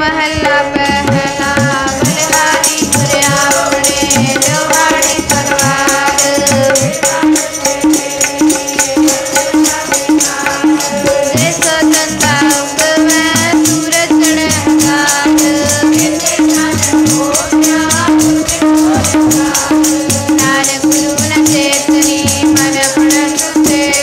महला पहला बलिहारी तुर्यावणे जोहाड़ी तलवार जैसो तंदा उगवे सूरज चढ़े नानक गुरु न चेतनी मन प्रणत चेत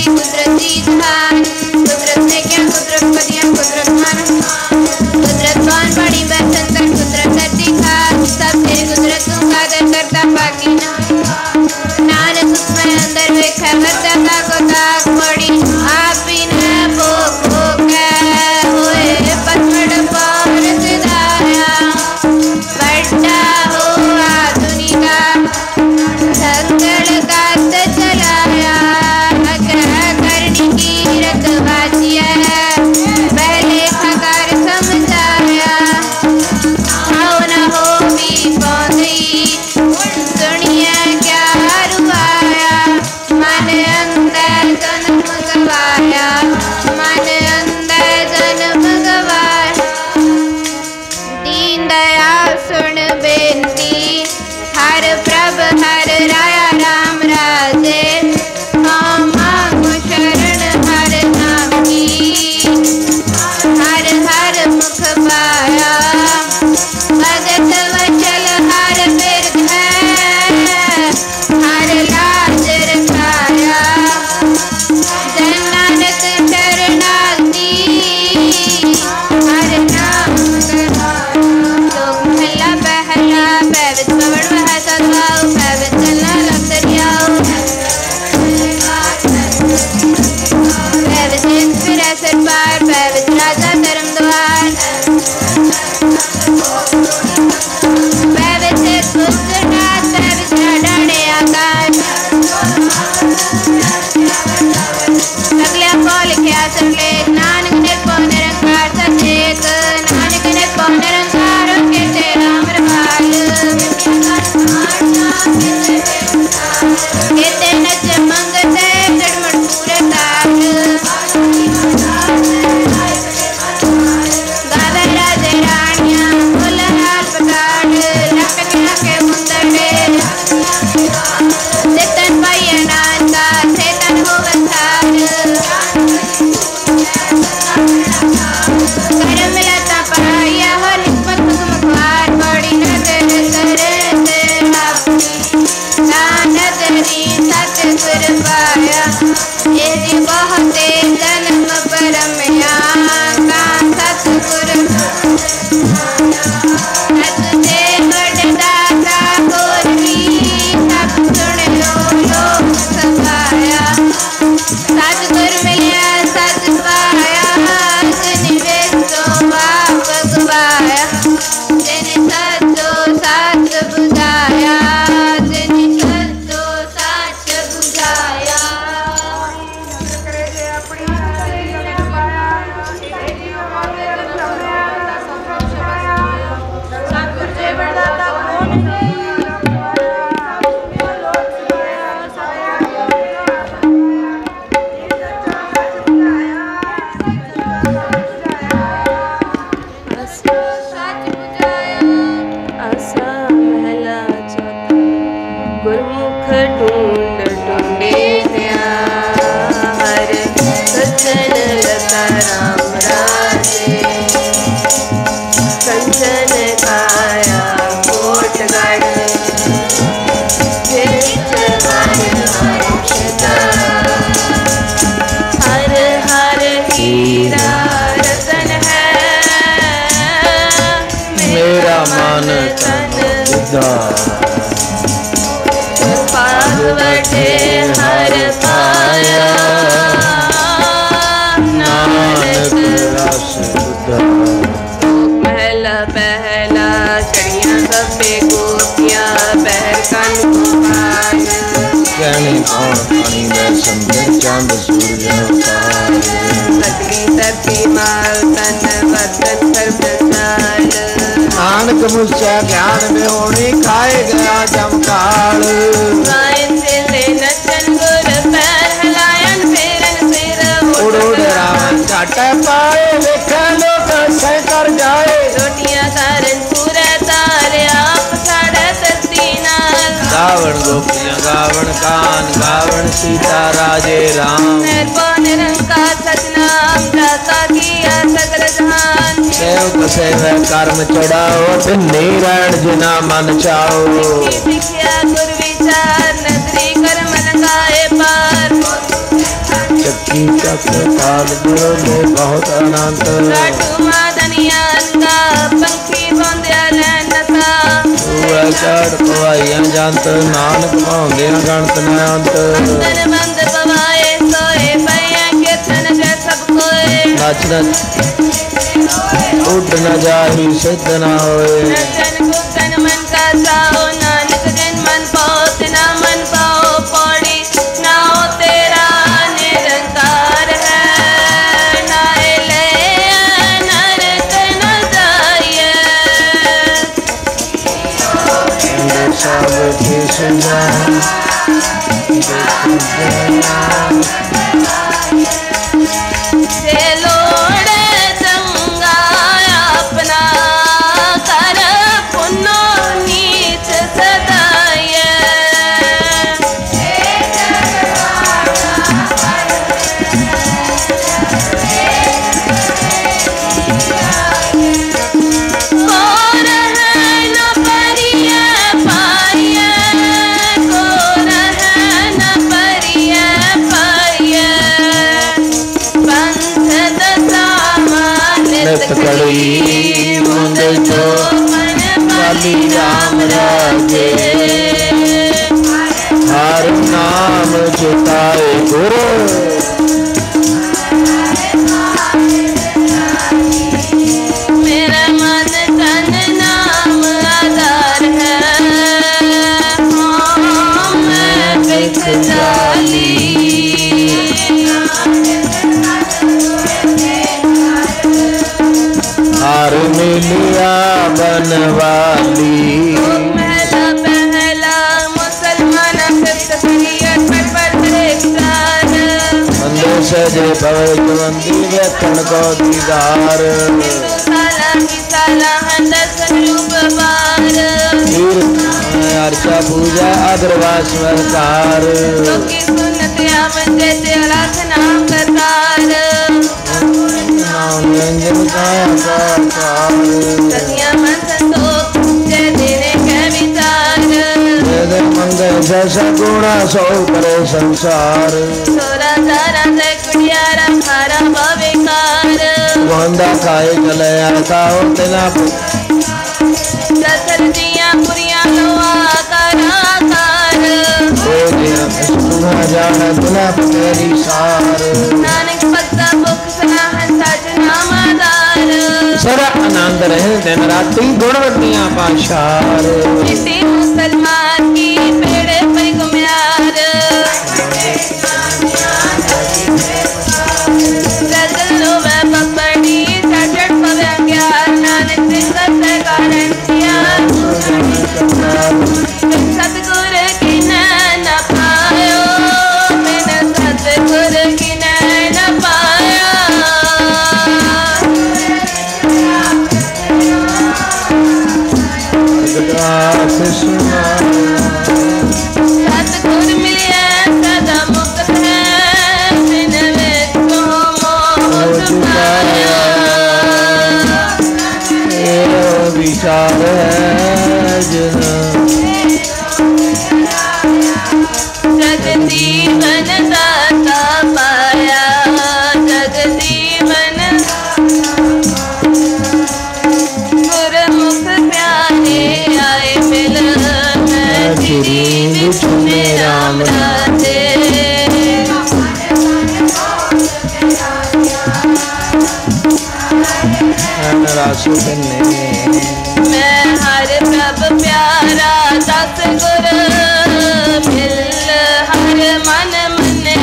कुदरती जहान। कुदरत ने क्या कुदरत को दिया कुदरत मानो। कुदरत कौन बड़ी बसंतर कुदरत धरती खास। सब तेरी कुदरतों का दर करता बाकी ना। नानक उसमें अंदर वे खबर दाता को ताक पड़ी। आप ही न भोग भोग होए पतवड़ पार सिधाया। बड़ा हो आधुनिका संगड़ कात चलाया। अग्रह करनी की रखवाजिया पहले खकार समझाया। आओ न हो भी पौंधी दुनिया क्या रुआया। मन अंदर जन्म गवाया मन अंदर जन्म गवाया। दीन दयाल सुन बेनती हर प्रभ हर राया राम राजे। हम मांगो शरण हर नाम की हर हर मुख पाया। भगत वचल हर बिरध हर लाज रखाया। जन नानक शरणागति हर नाम गवाया। लोक महला पहला पैवित पवड़ वह सदवाओ। पैवित चलना लग दरियाओ। पैवित जिन फिर सिर पार पैवित राजा धर्म द्वार। पैवित पुस्तनाथ पैवित डाढ़े आकाश। अगले कौल क्या सकले नानक ने पौ निरंकार सचेत। नानक ने पौ निरंकार कहते राम रवाल। कहते नच मंगते चढ़मड़ पूरे ताल। गावे राजे रानियां बोल हाल पताड़। लटक लके मुंदड़े सेतन पाइया नानका सेतन हो बसार। घर मिलता पाया हो निस्बत मुखवार। बड़ी नजर करे से आपकी नजरी सतगुर पाया। ये जी बहुते जन्म परमया का सतगुर। सतसे बड़ दाता कोई सब सुन लो सभाया। सतगुर मिलिया सत पाया। जिन तो बाप गवाया। जिन सतो साच बुझाया। जिन सतो साच बुझाया। आसा महला चौथा। गुरमुख ढूंढ ढूंढे हर सज्जन लता राम राजे। कंचन काया कोटगढ़ हर हर हीरा रतन है। मेरा मन तन पावटे हर पाया। नानक रस बुद्धा। महला पहला चढ़िया गप्पे गोपियां बहर कन पान। कहने कौन पानी में संदर चंद सूरज अवतार। सतरी धरती माल तन वतन सर्वसाल। नानक मुझसे ज्ञान में होनी खाए गया जमकाल। गायन से नचन गुर पैर हिलायन फेरन सिर उड़ उड़ रावण काट पाए लिखा लोग से कर जाए। रोटियां तारन पूरे तारे आप साढ़े धरती नाल। गावण गोपियां गावण कान गावण सीता राजे राम। निर्भय निरंकार सतनाम दाता किया सगल जहान। सेवक सेवै कर्म चढ़ाओ धिन्नी रैण जिना मन चाओ। सिखिया गुर विचार नगरी कर मन गाए पार। चक्र काल बोले बहुत अनंत लाडू मादनिया का पंखी बंदिया नसा चढ़ पवाइया जंत नानक भाउंदिया गणत न अंत बंदन बंद पवाए सोए पैया कीर्तन जय सब कोए नच नच उड न जाही सिद्ध न होए नचन भुगतन मन का साओ नानक जिन मन पाओ तिना मन पाओ पौड़ी ना हो तेरा निरंकार है ना ले नरक न जाइए सब ठेस से लोड़े चंगा अपना कर पुनो नीच सदाए और है न परिया पाया और है न परिया पाया पंथ नित कड़ी मुंद जो काली राम राजे हर नाम चिताए गुरु मेरा मन तन नाम आधार है हाँ मैं बिख जाली हार मिलिया बनवाली पहला पहला मुसलमान पर परेशान मंदिर सजे भविष्य मंदिर व्यथन को दीदार हिंदू साला की साला दर्शन रूप बार अर्चा पूजा अग्रवास सरकार की सुनत आमन जैसे लाख नाम करतार व्यंजन का सतिया मन संतोष जय तेरे के विचार वेद मंगल जैसा गुणा सौ करे संसार सोरा सारा से कुड़ियारा खारा बवेकार वंदा खाए चले आता हो तेना ससर जिया पुरिया लोआ कराकार जाना तेना तेरी सार नानक पत्ता मुख सनाहन साजना मादार सरा आनंद रहे दिन राती गुणवतियां पाशार इसी मुसलमान की पेड़े पर गुम्यार जल्लो वह पपड़ी चट पवे ग्यार नानक सिंह से कारण प्यार सतगुरु की नैन पायो मैंने सतगुरु की नैन पाया सतगुरु मिलिया सदा मुक्त है बिन विष्णु मोह छुपाया विचार जगदीवन दाता पाया जगदीवन गुरमुख प्यारे आए मिलन श्री विष्णु राम राधे मैं हर प्रभ प्यारा दस गुर मिल हर मन मने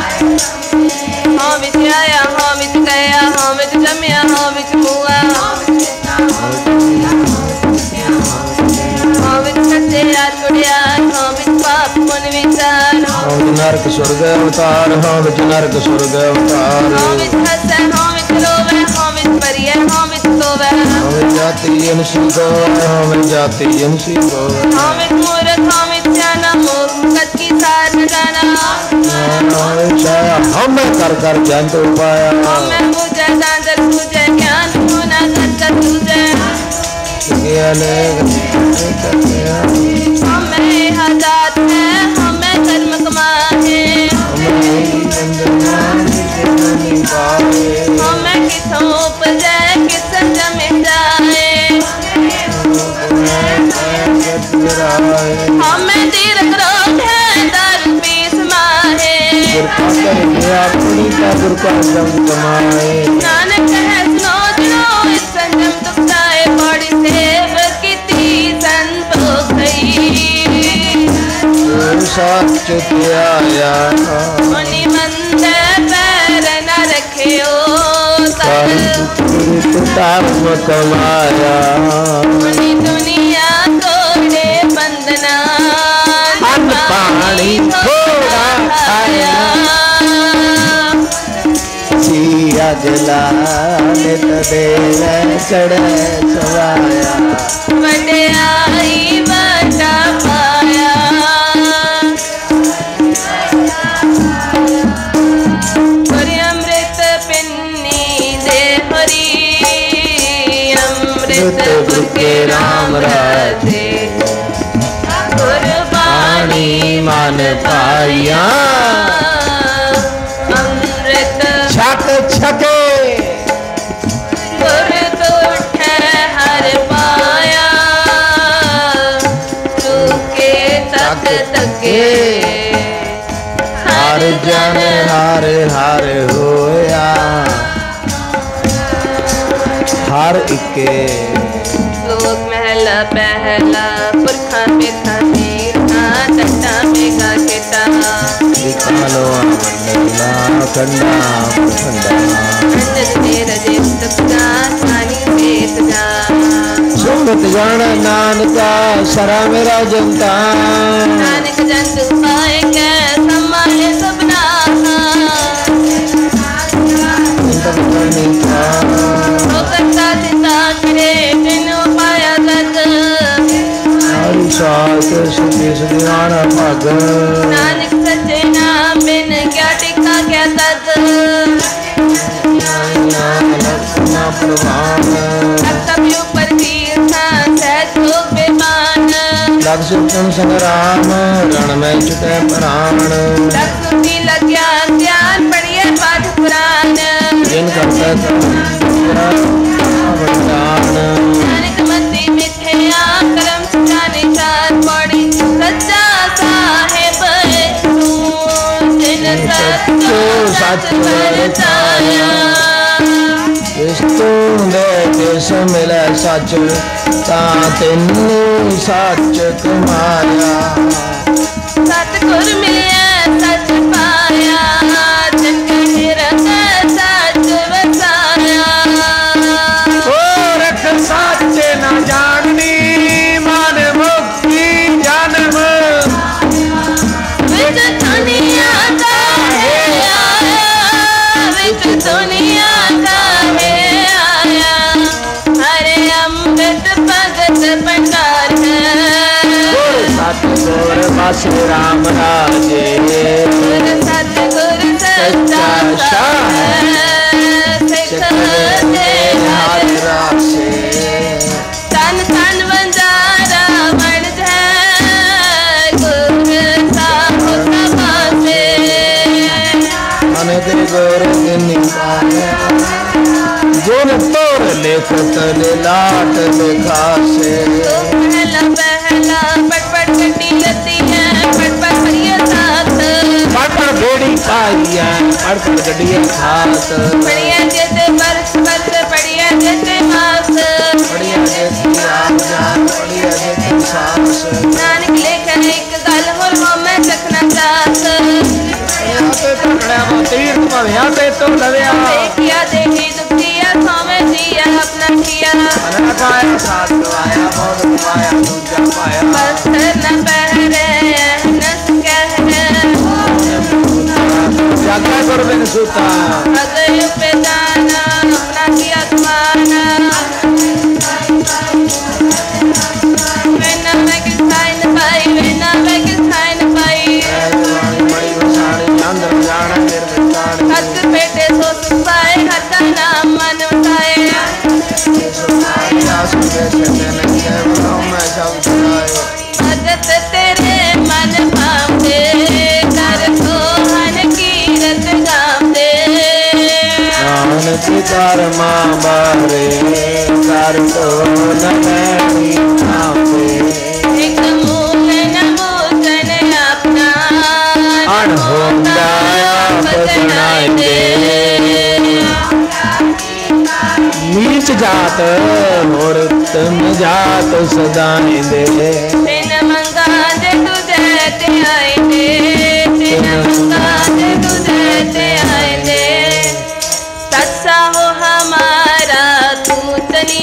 हाँ विच आया हाँ विच गया हाँ विच जमिया हाँ विच मुआ हाँ विच सच्चे यार जुड़िया हाँ विच पाप पुन विचार नरक स्वर्ग अवतार हाँ विच नरक स्वर्ग अवतार हाँ विच हंसे हाँ विच रोवे हाँ विच परिय हाँ विच सोवे हाँ विच जाति अंशी को हाँ विच जाति अंशी को हाँ विच मूर्ख हाँ विच जाना मूर्ख की सार न जाना हाँ विच छाया हमें कर कर जंत उपाया हाँ मैं पूजा दांतर पूजा ज्ञान होना कर कर पूजा हमें आजाद है हमें कर्म कमाए हमें किसों उपजे किस जमे जाए हमें दीर्घ रोग है दारू पीस माहे नानक है सुनो दिनो इस संजम दुख जाए बड़ी सेव की संतोष गई मुनि मंद पैर न रखे ओ कमाया मुनि दुनिया तोड़े बंदना पानी थोड़ा खाया सिया जलाने तदेव चढ़े सवाया वड्याई बटा पाया हरि अमृत पिन्नी दे हरि अमृत बुके राम राधे कुर्बानी मन पाया अमृत छक छके गुर उठे हर पाया तुके तक तके हर जन हर हर होया हर इके लोक महला पहला पुरखा पेखा तीर्था टट्टा मेघा केटा दिखालो मंडला कंडा कंडा अंडज तेरा जेत तपजा सानी पेत जा सुमत जान नानका सरा मेरा जनता नानक जंतु पाए के समाये सबना ओ करता चिंता करे बिनु पाया तक हरि साथ सुखी सुधाना भग नानक सच्चे नाम बिन क्या टिका क्या तक लक्षणा प्रभान तब ऊपर तीर्था सहज भोग बेमान लक्षण संग्राम रण में छुटे प्राण लक्ष्मी लग्या ज्ञान पढ़िए पाठ पुराण जिन करता नानक मति मिथ्या कर्म सुजाने चार पड़ी सच्चा साहेब तू जिन सच्चो सच परचाया तू दे किस मिले सच ता तेनू सच कमाया सतगुर मिलिया सच पाया जन कहे रंग सच वसाया ओ रख सच न जाननी मन मुक्ति जन्म विच दुनिया का है आया विच दुनिया का है आया हरे अमृत भगत भंडार है सतगुर बस राम राजे गुर सतगुर सच्चा शाह सिख दे हर रासे तन तन बंजारा बन जाए गुर साहो सभासे मन दे गोर निकाले गुण तोर लेखत लाट लिखासे पहला पहला पट पट कटी लती है पट पट भरिया साथ पड़ बेड़ी पाई है पड़ गड्डिया खात बढ़िया जैसे बरस बरस बढ़िया जैसे मास बढ़िया जैसी आप जान बढ़िया जैसी सांस नानक लेखन एक गल होर मैं चखना चास यहाँ पे पकड़ा वो तीर पर यहाँ पे तो लविया देखिया देखी दुखिया सोमे जिया अपना किया मना पाया साथ आया बहुत पाया दूजा पाया बस न पहरे नस कह जागा कर बिन सूता अगल पे दाना अपना किया तुम्हारा वेना मैं किस खाई न पाई वेना मैं किस खाई न पाई बड़ी वसाड़ी अंदर जाना निर्विचार हक बेटे सो सुपाए हर का नाम मन वसाए सुनाई आस में से कर्मा बारे कर तो नैनी आपे एक मूल न मोचन अपना अनहोंदा आप बनाए दे नीच जात और तुम जात सदाएं दे तेन मंगा दे तुझे ते आए दे तेन मंगा दे तुझे ते आए दे सच्चा हो हमारा तूतनी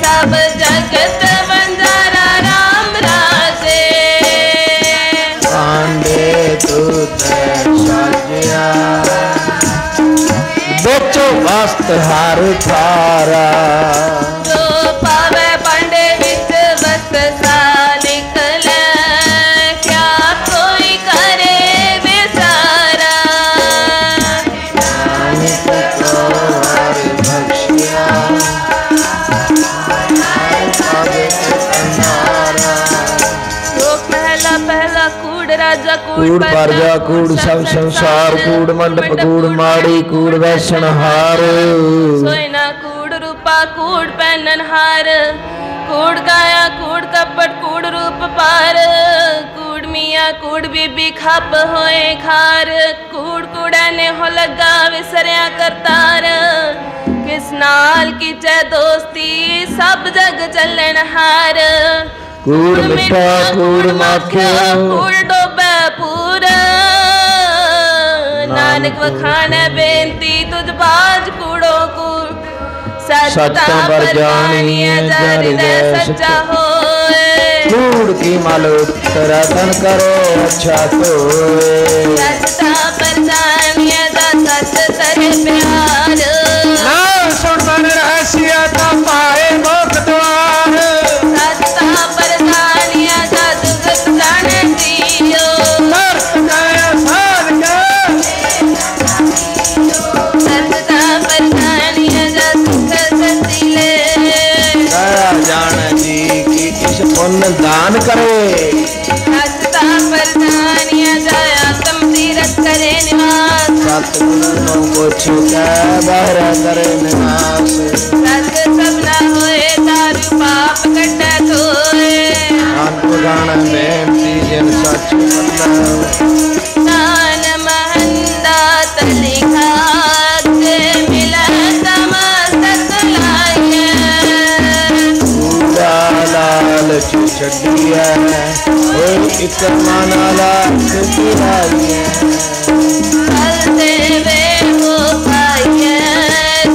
सब जगत बंजारा राम राजे पांडे तूत साजिया बेचो वस्त्र हार थारा जो पावे पांडे विच बस सा निकले क्या कोई करे बेचारा पहला पहला कूड़ राजा कूड़ परजा कूड़ सब संसार कूड़ मंडप कूड़ माड़ी कूड़ वैसन हार सोयना कूड़ रूपा कूड़ पहनन हार कूड़ काया कूड़ कपट कूड़ रूप पार कूड़ मिया कूड़ बीबी खप होए खार कूड़ कूड़ा ने हो लगा विसरिया करतार किस नाल की चे दोस्ती सब जग चलन हार कूड़ मिठा कूड़ माखिया कूड़ डोबे पूरा नानक वखाने बेनती तुझ बाज कूड़ो कूड़ सच्चा पर जानिए हृदय सच्चा होए कूड़ की मालूम तेरा तन करो अच्छा तो सच्चा पर जानिए सच सरे प्यार ना सुन मन रहस्य का पाए मोख द्वार सच्चा पर जानिए दुख जाने दियो नर्क गया साध सच्चा पर जानिए सुख सतीले दया जान जी की किस पुण्य दान करे हसता परदानिया जाया तुम तीरथ करे निवास सतगुणों को छुटा बाहर करे निवास सत सब ना होए दारू पाप कट्टा धोए पुराण बेनती जन सच नान महंदा तलिखा से मिला समस्त लाए लाल छड़िया एक माना लाख गिराइए देवे वो पाइए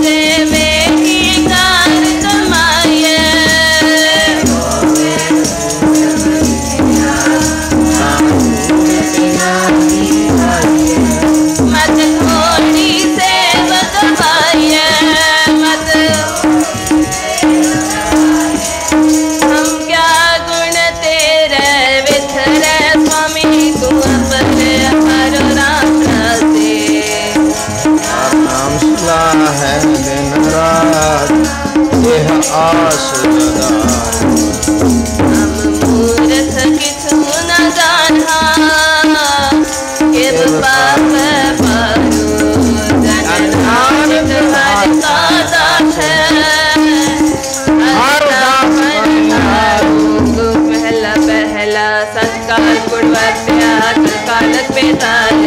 देवे ही कार कमाइए मत थोड़ी से बदवाइए मत हम क्या गुण तेरे विथरे स्वामी तू अपने हर राम राजे नाम सुना है दिन रात यह आस लगा हम मूर्ख किछु न जाना के पाप पारो जन नानक हर का दास पहला पहला संस्कार गुणवत्याग कालक बेताल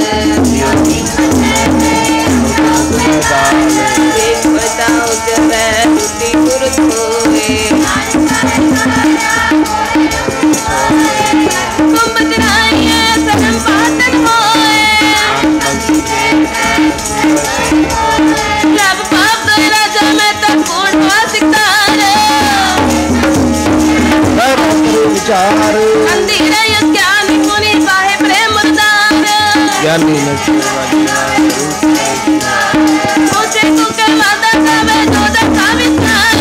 एक बताओ जब रुति गुरु होए कुंभ चढ़ाइए सनम पातन होए जब पाप राजा में तब पूर्ण वासिकतार विचार मंदिर ज्ञानी मुनि पाहे प्रेम उदार ज्ञानी सोचे को के वादा कावे जो दखा विचार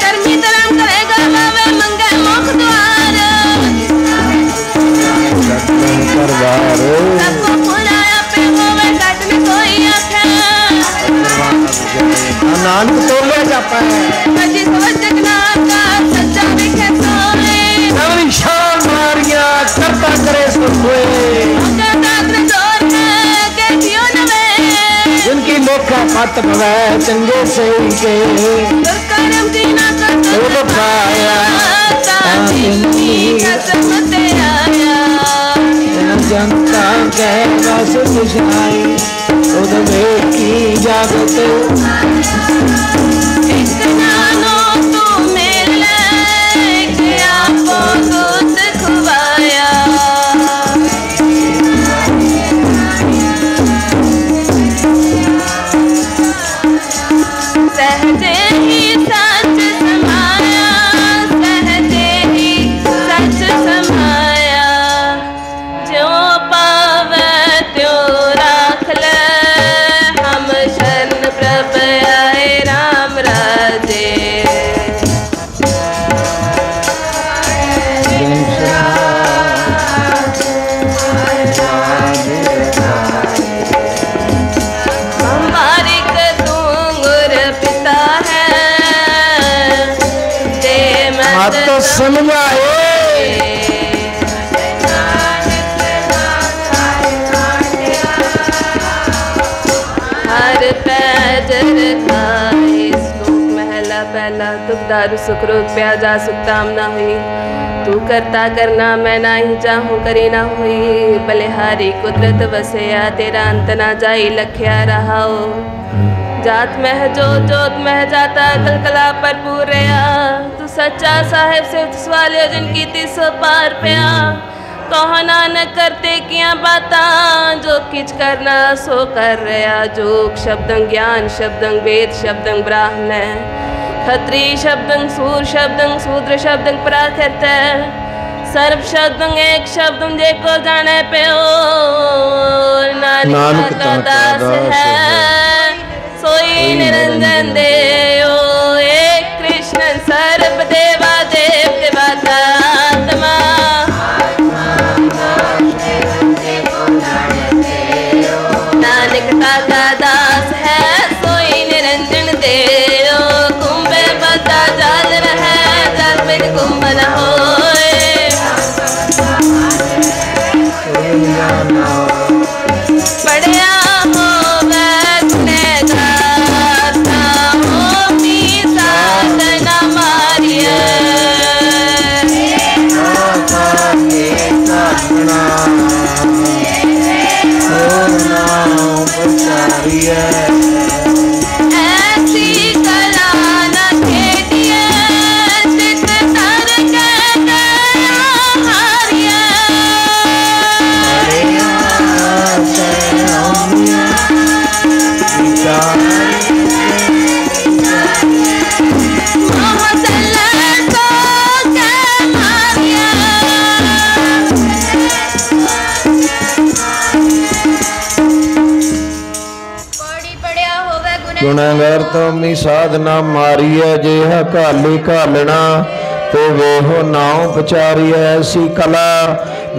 कर्मी धर्म करेगा लावे मंगे मोक्ष द्वार करवार सबको पुराया पे होवे काटने कोई आँखें नानक तो ले जाता है अजी सोच जगन्नाथ का सच्चा विखे सोए नवी शान मारिया करता करे मत भवै चंगे सही के कर्म की ना तुल पाया कसमत आया जनता के बस बुझाई खुद देखी जागत एक नानो तू मिले कि आपको दूध खुवाया सहजे ही सच समाया सहजे ही सच समाया जो पावे त्यो राख ले हम शरण प्रभ आए राम राजे हमारी कदूंगर पिता है दे मत समझाए हर पैजर खाए श्लोक महला पहला दुख दारू सुख रोग प्याजा सुख ताम ना हुई तू करता करना मैं ना ही चाहूँ करी ना हुई बलिहारी कुदरत वसया तेरा अंत ना जाई लखया रहा हो जात मह जो जोत मह जाता कलकला पर पूरया तू सच्चा साहेब से सवालियो जिनकी तीसो पार पया कहो नानक करते किया बाता जो किच करना सो कर रहा जोग शब्दं ज्ञान शब्दं वेद शब्दं ब्राह्मण खत्री शब्दं सूर शब्दं शूद्र शब्दं प्राकृत सर्व शब्दं एक शब्दं जेको जाने पे ओ नानक का दास है सोई निरंजन देव एक कृष्ण सर्व देवा देव देवता आत्मा नानकता का दास है सोई निरंजन देव कुंभे बता जाल रहे जल बिन कुंभ न होए बढ़िया हो वैष्णे गाता हो मी साधना मारिए ऐसी कला न खेदिए चित तर के गया हारिए मोह चले तो के मारिए पौड़ी पड़िया होवे गुनाहगार तो मी साधना मारी है जे काली कालना ते वेहो नाव पचारी ऐसी कला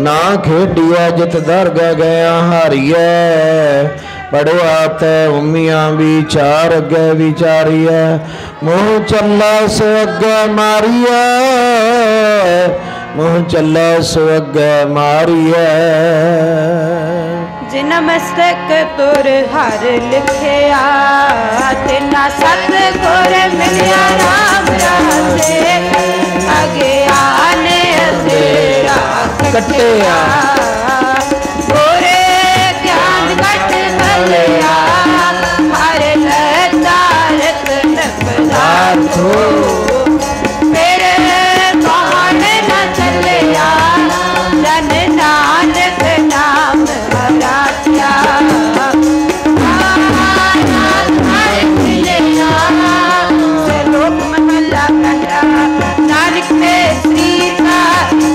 ना खेडिया जित दरग गया हारिए पढ़वा ते उमिया विचार अगे विचारिए मुँह चला सो अगे मारिए मुँह चला सो अगे मारिए जिन मस्तक तुर हर लिखिया तिना सतगुर मिलिया राम राजे अगे आने अंधेरा कटिया गोरे ज्ञान कट गलिया हर लतारत पदार्थ फिर कौन न चलिया जन नानक नाम हराया लोक महला कहरा नानक ने श्री का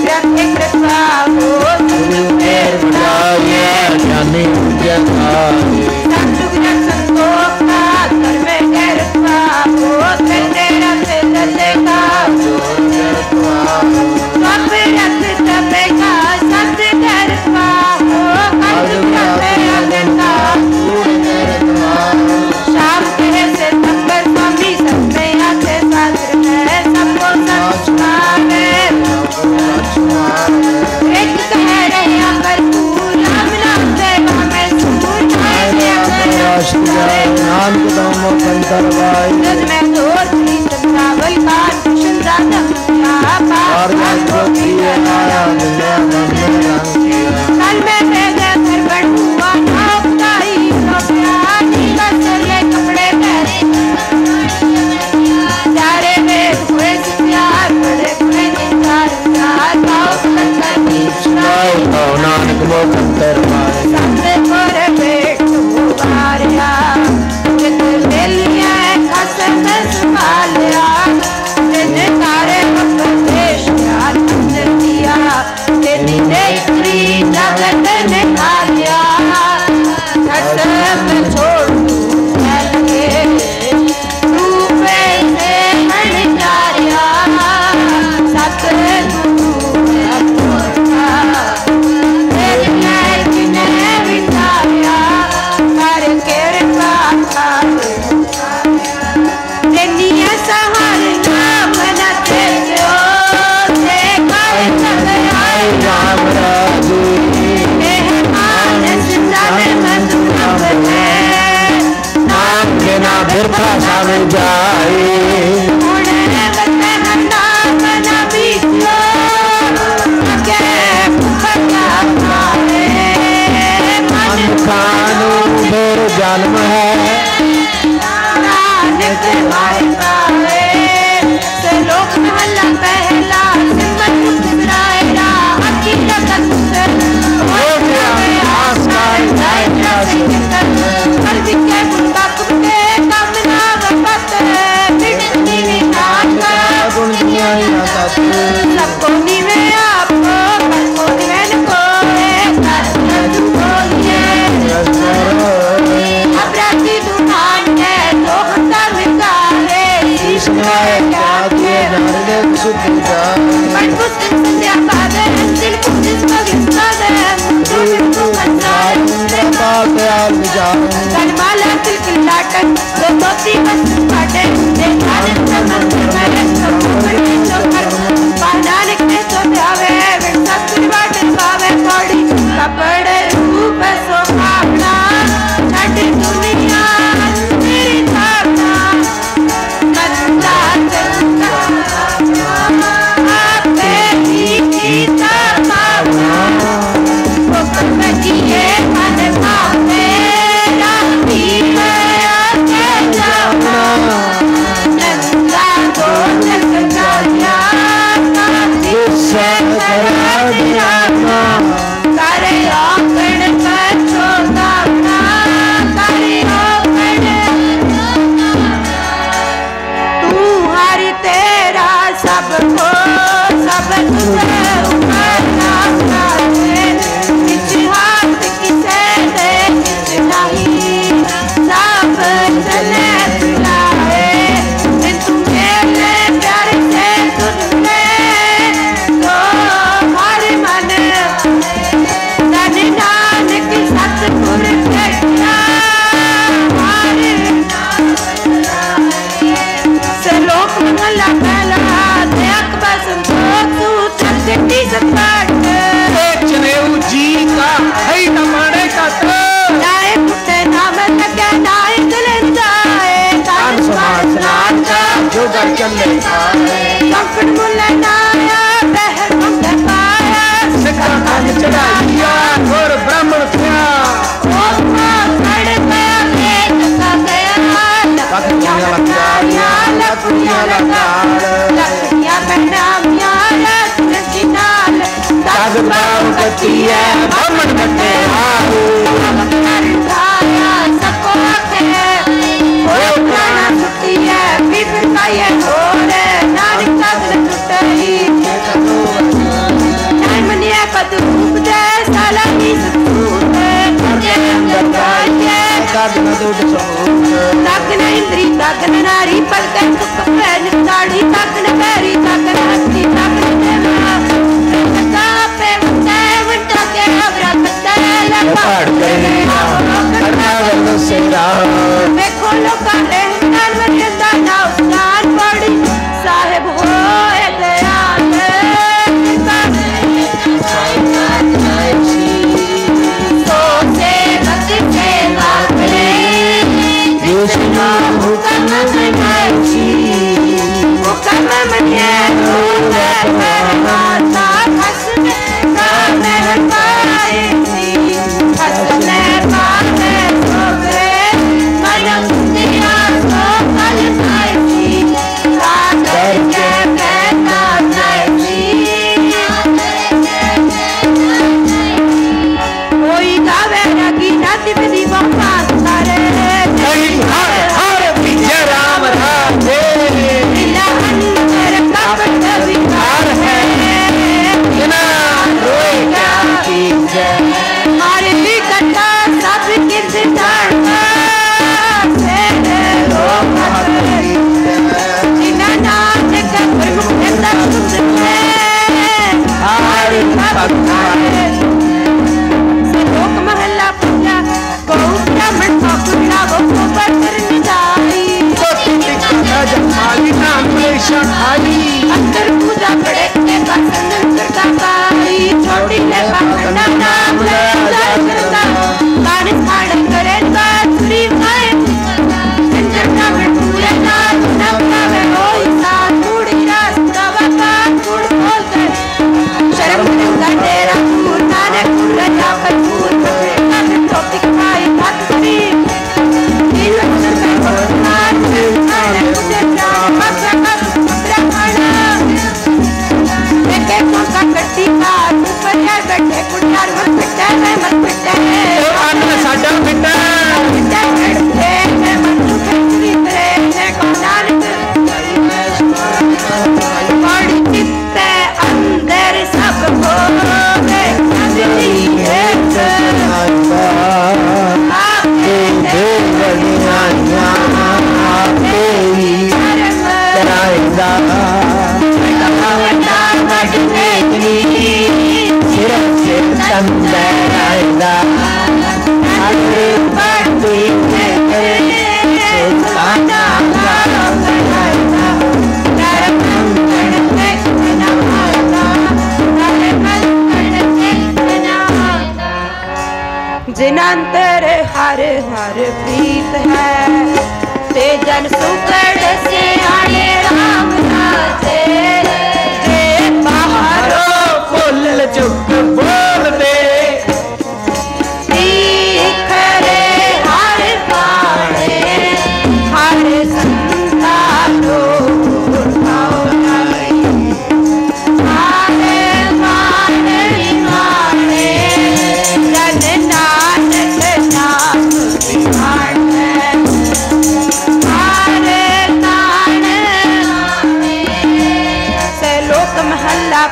रखे कृपा हो ज्ञानी संतुक संतोष का धर्म कृपा हो तेरा से का सब रत तबे का सत कृपा हो शाम के से तब्बर स्वामी सब में आते शास्त्र है सबको संस्कार एक कह रहे पर राम नाम से हमें सुनाए जन्म है नानक मारे पावे से लोक महला पहला सिमर मुस्कुराए राह की लगन से हो गया आसमान जाए राशि कर दिखे गुंडा कुत्ते कामना वपत बिड़ती विनाश गुण दुनिया सबको निवे आपको सबको निवेन को अपराधी दुकान है तो हंसा मिटारे संध्या पावे दिल को जिसको गिरता कलमाला किलकिलाटन दो दोती बस काटे देखा दिन मंदिर में सबको बड़ी चौकर पानाने के तो जावे विरसा तुरवाटे पावे थोड़ी कपड़े रूप सोहावना छठी दुनिया तेरी धारणा मंदा चलता आपे ही तमाम वो कमजिए मन भावे राती में आके जाना नंदा दो जगजाया काती से करा दिया करे आंगन पर छोड़ना करे आंगन तू हर तेरा सबको सब तुझे उमरना है किस हाथ किसे दे किस नहीं सब चले बुलाए तू मेरे प्यार से सुन ले तो हर मन नानक सतगुर भेटा से लोक महला पहला देख बसंत तू चट्टी सपाट जी का है टमाड़े का नाए पुटे नाम लगे नाए दिलन जाए कान समाज नान का जो कर चले कंकड़ मुल्ला नाया बहर मंगे पाया सिखा कान चढ़ाइया और ब्राह्मण थिया ब्राह्मण बटे सबको छुट्टी है फिर मनिया पदूप दे साला की ताकन इंद्री ताकन नारी पलकन पहन साड़ी ताकन पैरी ताकन हस्ती ताकन देवा पे वंटा के अवरा पत्ता पहाड़ करे सेरा मैं खोलो का रहमान मर्यादा ना उस्तान पड़ी साहिब हो दयाल तो से भक्त से वाकले कृष्ण हुक्म मनाई हुक्म मनिया तो माता हसन का मैं पाए हसन पाए सोरे मनम दिया तो कल पाई कादर के कहता नहीं कोई गावे ना की नाती बदी बाबा तारे हर विजय राम राधे इला अंतर कपट विकार है बिना रोए क्या की जय मारे भी कटा सब किरदार से लोग जिना नाम का प्रमुख नेता सुनते हर भगवान लोक महला पूजा बहु ब्राह्मण ठाकुरा वो पर करने जाई खाली नाम खाली अंदर पूजा पड़े के पसंद करता पाई छोटी ले पाखंडा नाम ले करता कान खाड़ करे बातरी खाए अंदर का पूरे नाम ना पावे होई सा थोड़ी रास दवा का गुड़ बोल कर शर्म का तेरा पूर नाने पूरा जा पर पूर नाने टोपी खाई भक्ति अंदर आएगा हरे पट्टी सुल्ताना जिनांतर हर हर प्रीत है ते जन सुकड़ से आने राम राजे जे बाहरों फुल चुक बोल दे खरे हर पाड़े हर संता लो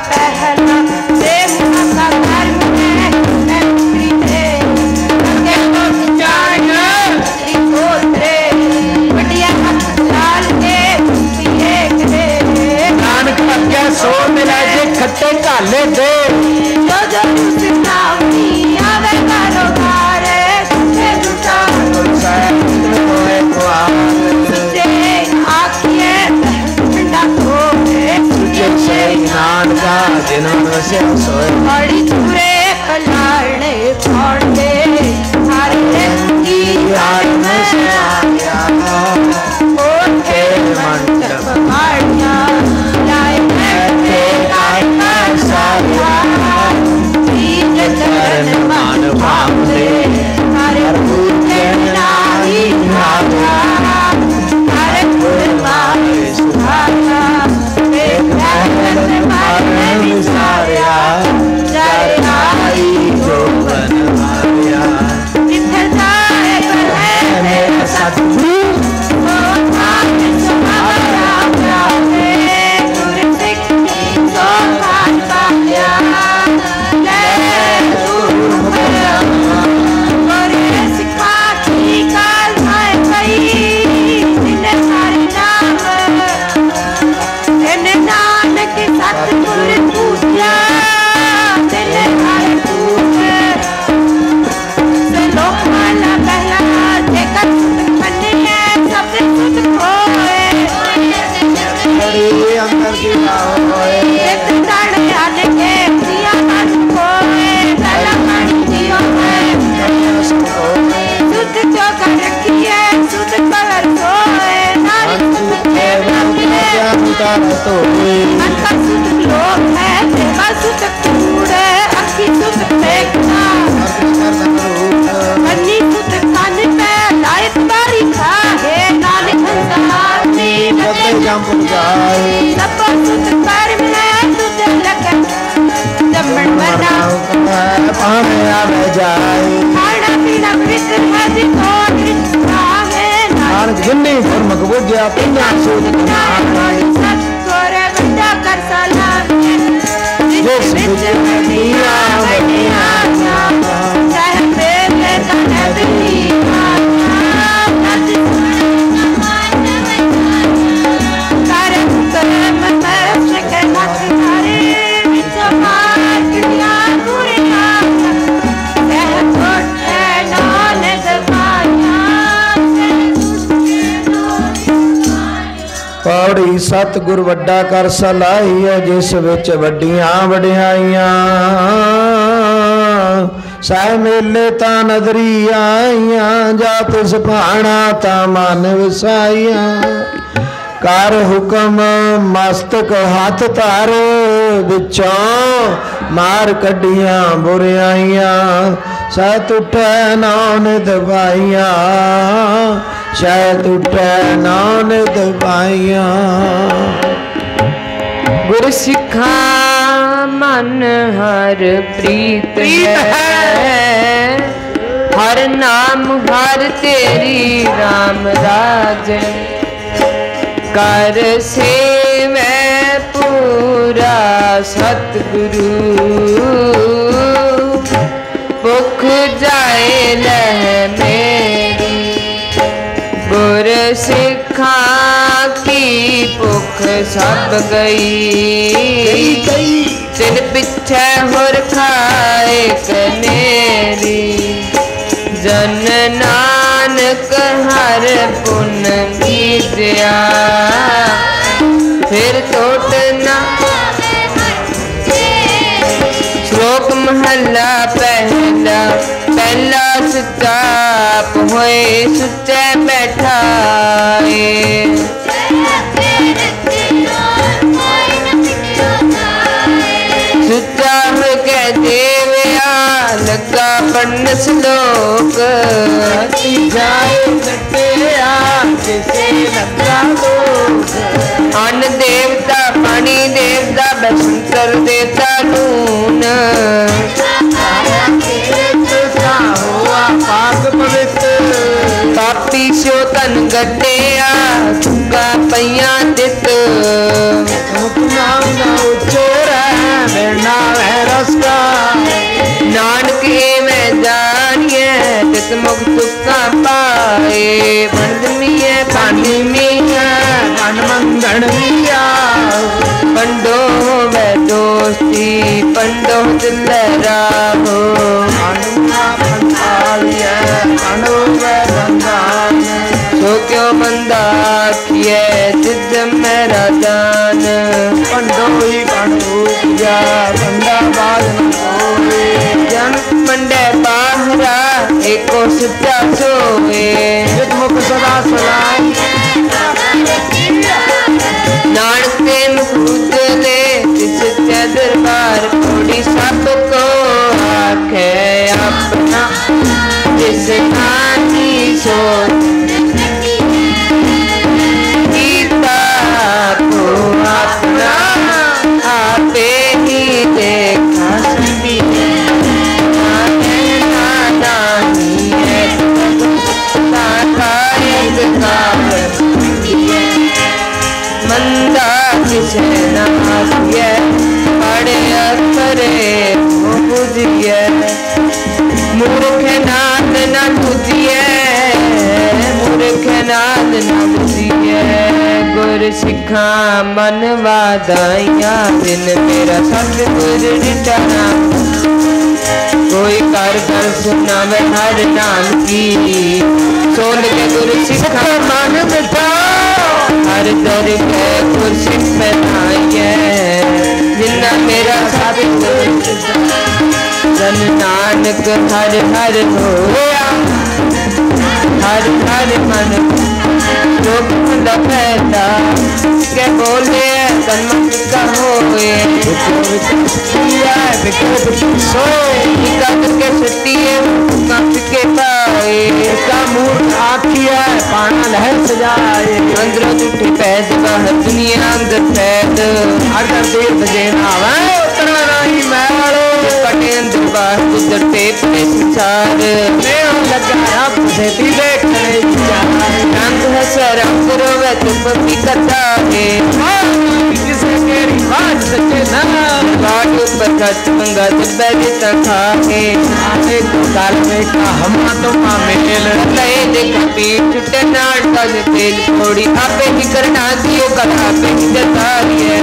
पहला प्रेम का धर्म है नानक अग्या सो मिला जे खट्टे काले दे जो जो आवे कारोबार नानका जिन्होंने से सोए बड़ी दूरे कलाड़े फोड़े हर की यार में से आया के मंडप मारिया लाए बैठे लाए साया तीन चरण मान भावले हर पूजे नारी भाया हर कुर्बान सुहाया जय आई जो बन मारिया जिथे जाए बने सतगुरु तो लोग है सुत कूड़े अखी सुत देखना कन्नी सुत कान पे लायक बारी खाए नानक हंसाती बदे जंप जाए सब सुत पर में तुझे लगे जमन बना पाने आवे जाए खाना पीना पवित्र है दिखोर खावे नानक जिन्नी फरमक बुझया पिन्या सूत सतगुरे बंदा कर सलाम जिस बिच बढ़िया बढ़िया चाहे प्रेम तने बिलिया करे कर्म तरस के मत करे बिच मार दुनिया दुनिया कह छोटे नाल दबाया पौड़ी सतगुर वड्डा कर सलाही है जिस विच वड्डियां वड्याइयां सह मेले ता नदरी आइयां जात सुभाना ता मन विसाइयां कर हुक्म मस्तक हाथ तारे विचों मार कड्डियां बुराइयां सत उठे नौन दबाइयां शायद उठे नौन दबाइयां गुर सिखा मन हर प्रीत है हर नाम हर तेरी राम राज कर से मैं पूरा सतगुरु भुख जाए लह मेरी गुर सिखा की भुख सब गई तिन पिछे होर खाए कनेरी जन नानक हर पुन मीत्या फिर टोट ना। श्लोक महला पहला पहला सुचा होए सुचे बैठाए सुचा के देवया लगा पढ़न श्लोक जाए लगा अन्न देवता पानी देवता बसंतर देवता लून पापी सो तन गड्डिया चुका पैया दित नानक में जानिए तित मुख तुका पाए बंदमिए पानी मिया मन मंगण मिया पंडो में दोस्ती पंडो दिलरा हो सो क्यों मंदा किए सिद्ध मेरा दान पंडो ही पंडो किया पंडा बाज जन पंडे बाहरा एको सच्चा सोए मुख सदा सलाम नानक के मुख ले सच्चा दरबार थोड़ी सबको आखे अपना जिस नानी सोच गीता को अपना आपे ही देखा सभी मंदा किसे नासिए पड़े अखरे बुझिए मूर्ख नाद न बुझिए मूर्ख नाद न बुझिए गुर सिखा मन वादाइया दिन मेरा सतगुर रिटाना कोई कर कर सुनावे हर नाम की सोल के गुरु सिखा मन बिठा हर दर के कुर्सी पे आइए जिन्ना मेरा सतगुर जन नानक हर हर होया हर हर मन लोग लफेदा के बोले तन का होए के सटिए कप के पाए का मूर्ख आखिया पाना लहर सजाए अंदरों झूठी पैद बाहर दुनिया अंदर पैद अगर देर बजे नावा उतना नहीं मैलो कटे अंदर बाहर गुजर टेप पे संसार मैं लगाया तुझे भी देखने रंग है सर अंदरों वे तुम भी करता है किसे मेरी बात सच्चे ना बात ऊपर खर्च मंगा जब बैठे तक खाके आने को काल में का हम तो मेल लए देखा पीठ छुट्टे नाट का जो तेल थोड़ी आपे ही करना दियो कर आपे ही जता है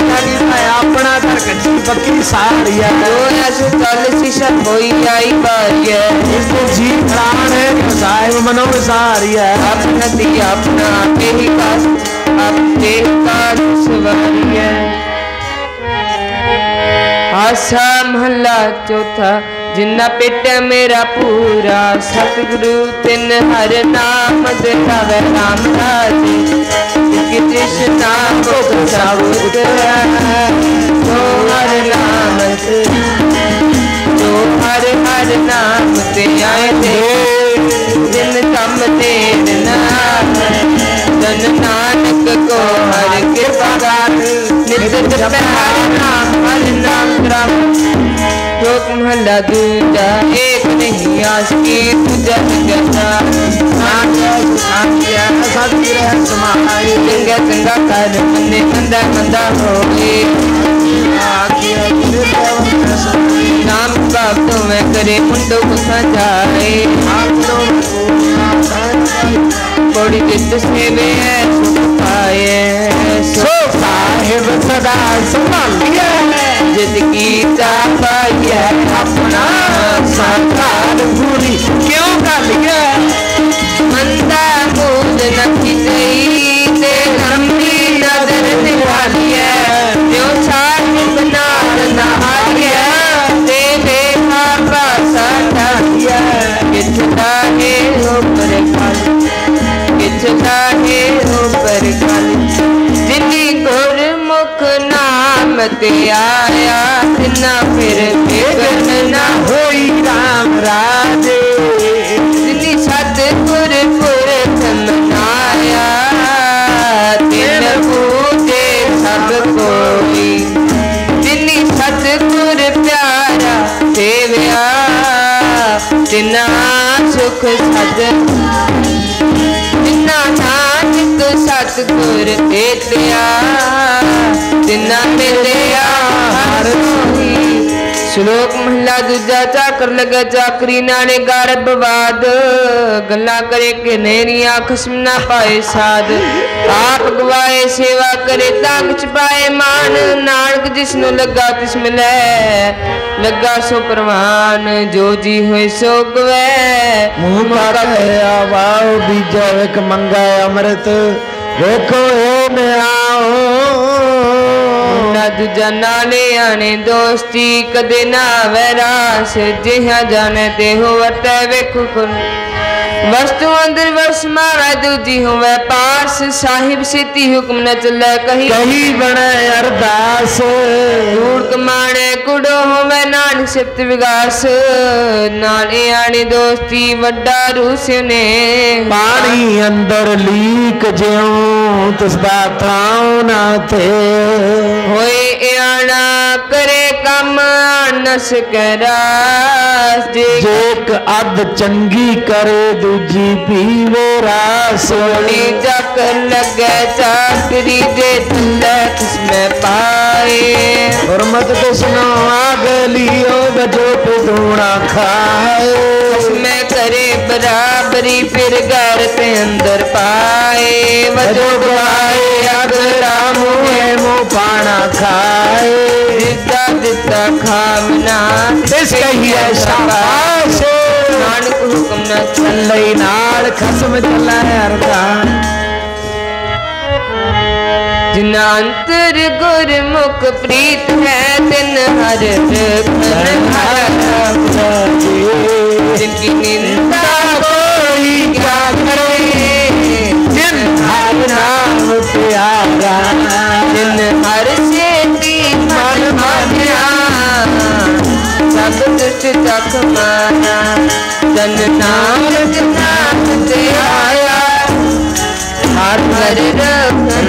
कभी मैं अपना घर कच्ची पक्की सारी है तो ऐसे कल शीशा कोई आई बारी है इसको जी प्राण है साहिब मनो सारी है अपना दिया अपना आपे ही पास आपके का सवारी है आशा महला चौथा जिन्ना पेट मेरा पूरा सतगुरु तिन हर नाम दिखावे राम राजी कृष्णा को सब तो हर नाम तो हर हर नाम ते आए थे दिन कम तेर नाम जन नानक को हर कृपा नित जपे हर नाम राम लोक महला दूजा एक नहीं आशिकी दूजा जगता चंगा चंगा कर मन्ने कंदा कंदा होए नाम बाप तो मैं करे मुंडो को सजाए बड़ी जिद से में पाए सो साहिब सदा संभालिए जित कीता पाइया अपना साकार पूरी क्यों कर लिया मंदा मूल नखी गई ते लंबी नजर दिला लिया जो छाट बनार नहाया ते देखा पासा डालिया किचता है ऊपर कल किचता है ऊपर कल जिनी गुरमुख नाम ते आया तिना फिर बेगन ना होई राम राजे जिनी सतगुर पुर मनाया तिन पूजे सब कोई जिनी सतगुर प्यारा सेविया तिना सुख सद जिन्ना नानक सतगुर भेटिया तिना मिलिया हर कोई श्लोक महला दूजा चाकर लगे चाकरी नाने गारब वाद गल्ला करे के नेरिया खसम ना पाए साध आप गवाए सेवा करे ताक छपाए मान नानक जिसनु लगा तिस मिले लगा सो प्रवान जो जी हुए सो गवे मुँह का वाओ बीजा विक मंगा अमृत देखो ए में आओ दूजा नाले आने दोस्ती कदे ना वैरास जिहा जाने ते हो वटे वेखो कुल वस्तु अंदर वस मावे दूजी होवे पास साहिब सीती हुक्म न चले कहीं कहीं बने अरदास दूर कमाने कुड़ो होवे नान सिप्त विगास नाले आने दोस्ती वड्डा रूस्य ने पानी अंदर लीक ज्यों तिसदा थां ना थे होए आना करे कम नस करास जेक अद चंगी करे दूजी पीवे रास सोनी चक्कर लगे चाकरी दे तिलक में पाए हुर्मत कृष्ण आगलियो बजो पिदूना खाए उसमें करे बराबरी फिर घर के अंदर पाए वजो गवाए अगरा मुँह मुँह पाना खाए दिता दिता खावना इस कहिए शाबाश नानक हुक्म न चले नाल खसम चला अरदान जिना अंतर गुरमुख प्रीत है तिन हर जिनकी निंदा कोई क्या करे जिन हर नाम प्यारा जिन हर से मन मान्या सब दुष्ट तक माना जन नाम नाम से आया हर घर रखन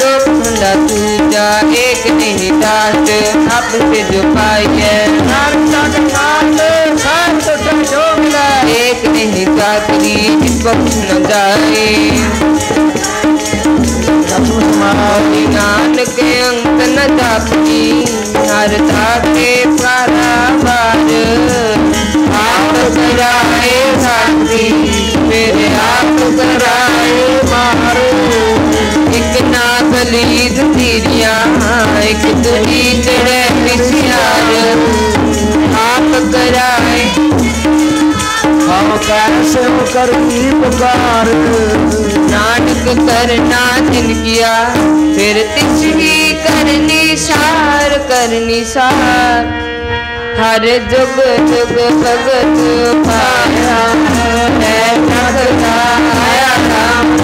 सुखंदा पूजा एक नहीं दास अब से जो पाइए एक नहीं चाकरी बख्श न जाए नानक अंक न जापी हर ताके पारावार आप कराए साथी मेरे आप कराए मार एक नागली धीरिया एक तुरी चढ़े पिछार आप कराए हम कैसे कर पुकार नाटक करना दिन किया फिर तिसकी करनी सार हर जुग जुग भगत पाया है आया राम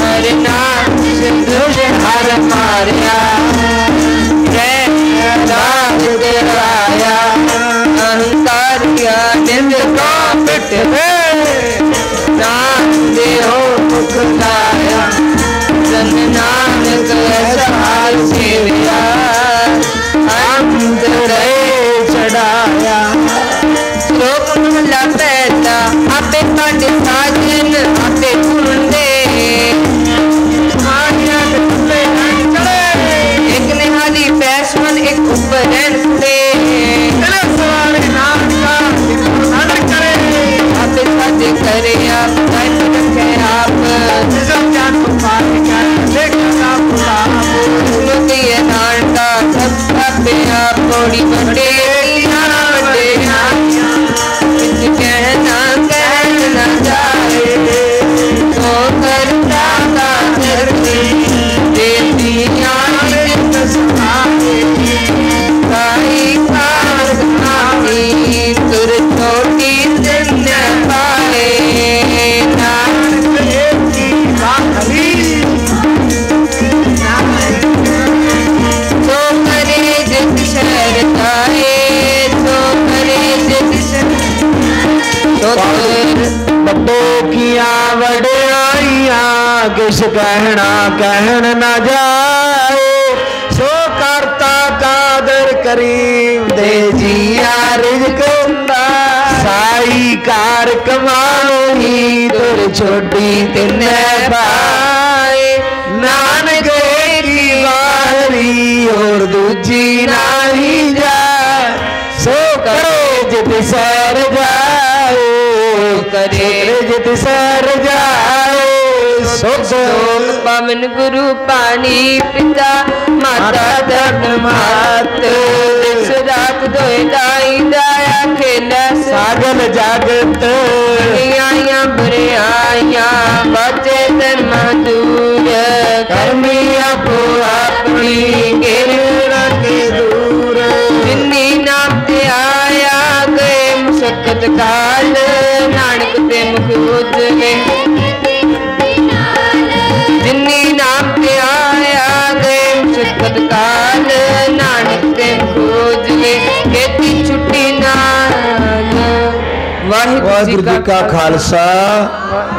हर नाम सिंधु हर मारिया अहंकार किया निंद का पिट नाम देहो मुख लाया जन नानक सहाय सेविया अंतरे चढ़ाया श्लोक महला पहला आपे पंड साजन आपे कुंडे मानिया चले कहना कहन न जाए सो करता कादर करीम दे जिया रिज़्क़ साई कार कमाई तुर छोटी तिन्ने पाए नानक की बारी और दूजी नाही जाए सो करे जित सर जाओ करे जित सर जाओ सोम पवन गुरु पानी पिता माता दर्द मात दिस रात दोए दाई दाया खेला सागल जागत आया बुरे आया बचे धर्म दूर कर्मी आपो अपनी गिरना के दूर जिन्नी नाम ते आया गए मुशक्कत काल नानक ते मुख उजले जिन्नी नाम पे आया गए मुशक्कत काल नानक ते खोज ले खेती छुट्टी नाल वाहिगुरु जी का खालसा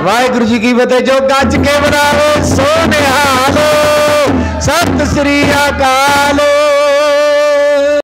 वाहिगुरु जी की फतेह। जो गज के बनावे सो निहालो सत श्री अकाल।